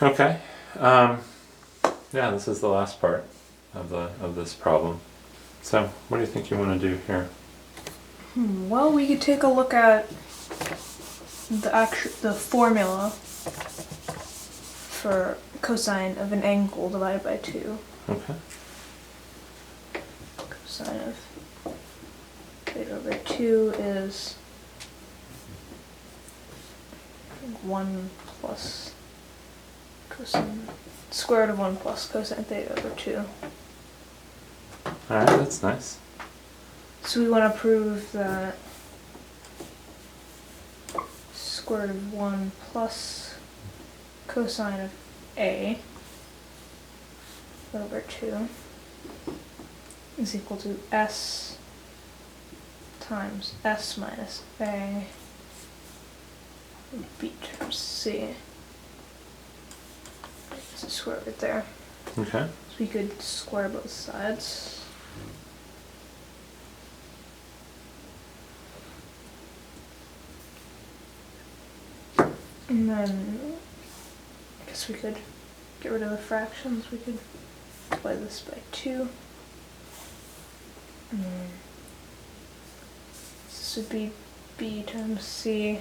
Okay. Yeah, this is the last part of this problem. So, what do you think you want to do here? Well, we could take a look at the formula for cosine of an angle divided by 2. Okay. Cosine of theta over 2 is 1 plus cosine, square root of 1 plus cosine theta over 2. Alright, that's nice. So we want to prove that square root of 1 plus cosine of A over 2 is equal to S times S minus A B times C. It's a square root there. Okay. So we could square both sides. And then I guess we could get rid of the fractions. We could divide this by 2. This would be B times C.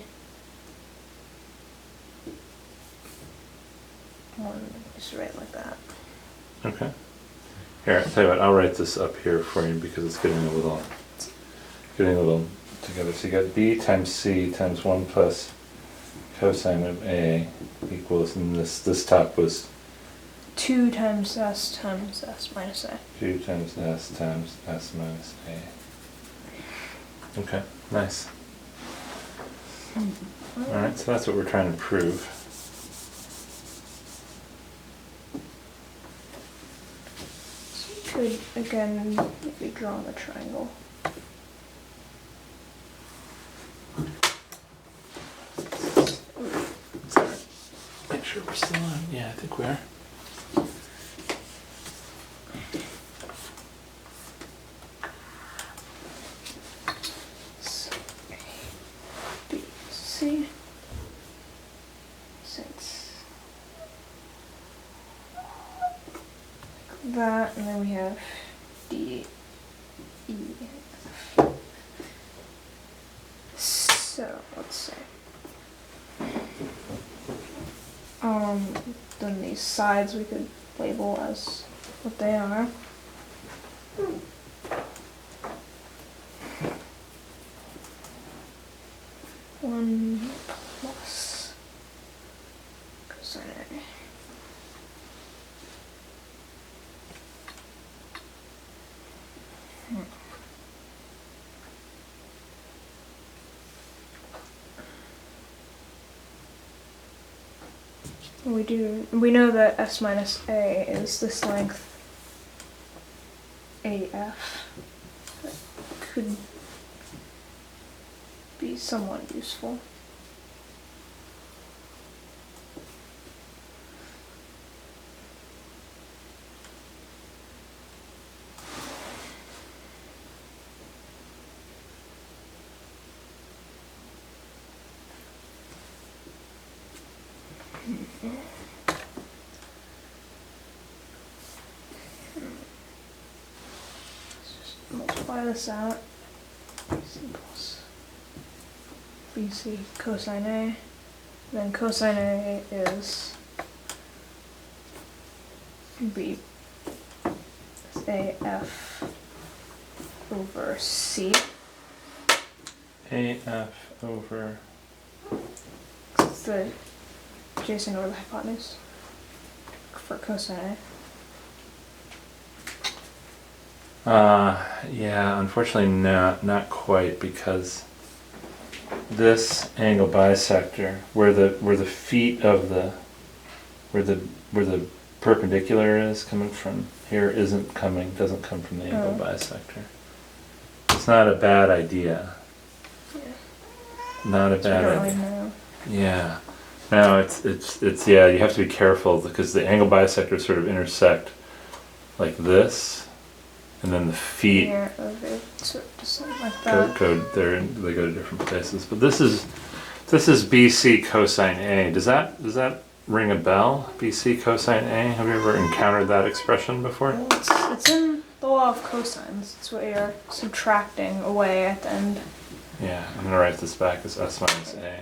1, just write it like that. Okay. Here, I'll tell you what, I'll write this up here for you because it's getting a little together. So you got B times C times 1 plus cosine of A equals, and this top was 2 times S minus A. 2 times S minus A. Okay, nice. Alright, so that's what we're trying to prove. So we could, again, maybe draw the triangle. Sorry. Make sure we're still on. Yeah, I think we are. So A, B, C. 6. Like that, and then we have D, E, F. So, let's see. Then these sides we could label as what they are. One plus cosine A. We know that S minus A is this length AF. That could be somewhat useful. Multiply this out. C plus BC cosine A. Then cosine A is B AF over C. AF over. It's the adjacent over the hypotenuse for cosine A. Yeah, unfortunately not quite, because this angle bisector, where the feet of where the perpendicular is coming from here doesn't come from the angle bisector. It's not a bad idea. Yeah. Not a bad idea. Really know. Yeah. No, it's yeah, you have to be careful because the angle bisectors sort of intersect like this, and then the feet So just something like that. they go to different places. But this is BC cosine A. Does that ring a bell? BC cosine A? Have you ever encountered that expression before? Well, it's in the law of cosines. It's what you're subtracting away at the end. Yeah, I'm gonna write this back as S minus A.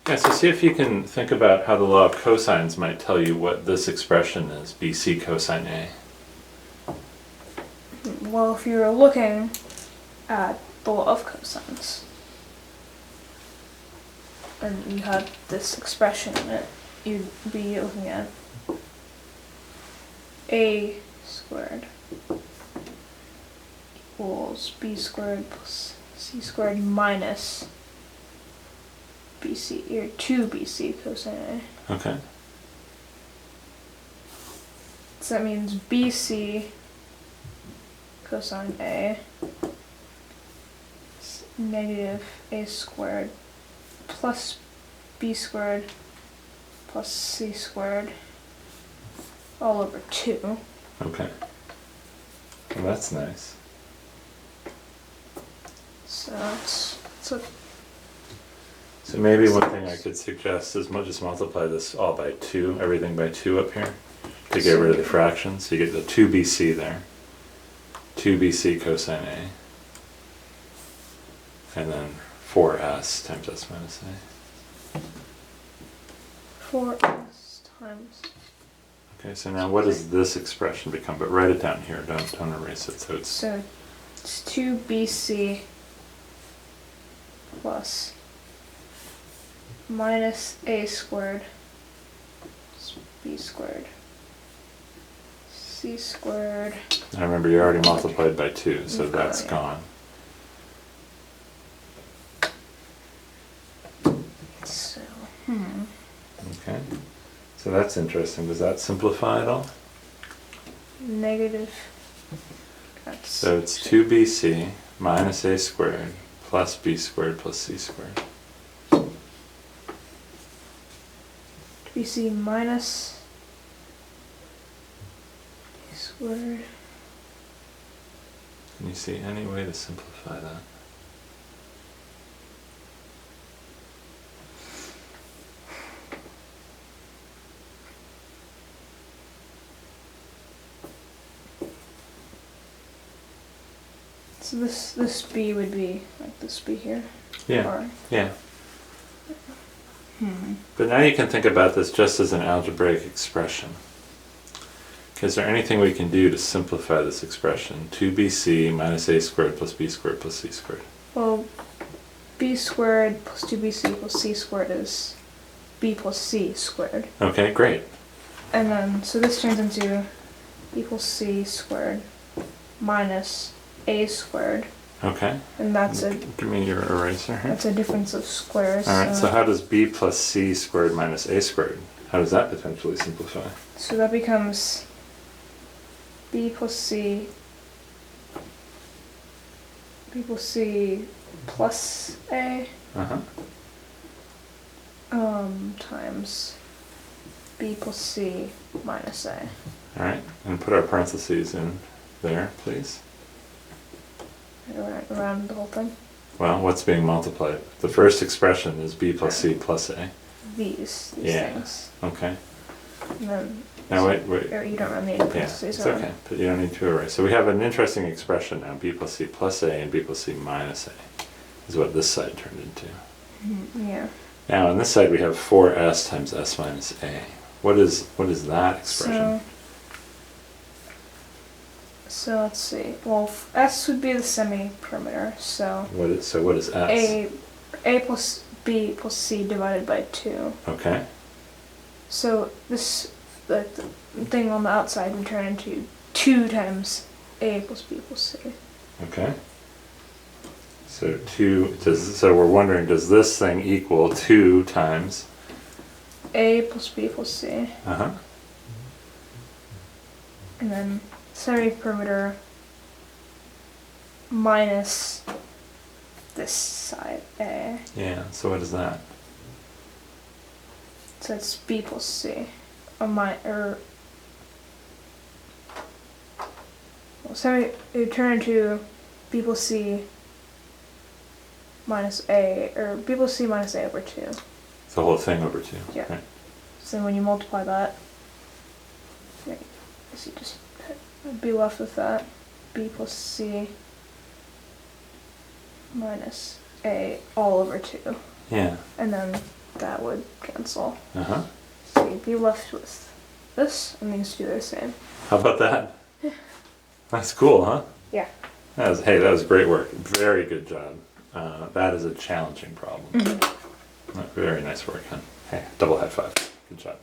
Yeah, so see if you can think about how the law of cosines might tell you what this expression is, BC cosine A. Well, if you're looking at the law of cosines, and you had this expression in it, you'd be looking at A squared equals B squared plus C squared minus BC, or 2BC cosine A. Okay. So that means BC cosine A is negative A squared plus B squared plus C squared all over 2. Okay. Well, that's nice. So that's what. So maybe one thing I could suggest is just multiply this all by 2, everything by 2 up here, to get rid of the fractions. So you get the 2BC there. 2BC cosine A. And then 4S times S minus A. 4s times. Okay, so now what does this expression become? But write it down here, don't erase it. So it's 2BC plus minus A squared plus B squared C squared. I remember you already multiplied by 2, so that's yeah. gone. So, Okay, so that's interesting. Does that simplify at all? negative. That's So it's 2BC minus A squared plus B squared plus C squared. BC minus A squared. Can you see any way to simplify that? So this B would be like this B here. Yeah, Or, yeah. But now you can think about this just as an algebraic expression. Is there anything we can do to simplify this expression? 2BC minus A squared plus B squared plus C squared. well, B squared plus 2BC plus C squared is B plus C squared. Okay, great. And then, so this turns into B equals C squared minus A squared. Okay. And that's Give me your eraser here. a difference of squares. Alright, so how does B plus C squared minus A squared? How does that potentially simplify? So that becomes B plus C plus A Uh-huh. times B plus C minus A. Alright, and put our parentheses in there, please. Around the whole thing. Well, what's being multiplied? The first expression is B plus C plus A. These Yeah. things. Okay. And then Now wait. or you don't run the parentheses. It's okay, but you don't need to erase. So we have an interesting expression now, B plus C plus A and B plus C minus A is what this side turned into. Yeah. Now on this side we have 4S times S minus A. What is that expression? So let's see. Well, S would be the semi-perimeter. So What is S? A plus B plus C divided by 2. Okay. So this the thing on the outside would turn into 2 times A plus B plus C. Okay. So so we're wondering, does this thing equal 2 times? A plus B plus C. Uh-huh. And then semi-perimeter minus this side A. Yeah, so what is that? So it's B plus C. It would turn into B plus C minus A, or B plus C minus A over 2. The whole thing over 2. Yeah. Right. So then when you multiply that, yeah, so you just be left with that. B plus C minus A all over 2. Yeah. And then that would cancel. Uh-huh. So you'd be left with this, and these two are the same. How about that? That's cool, huh? Yeah. Hey, that was great work. Very good job. That is a challenging problem. Very nice work, huh? Hey, double high five. Good job.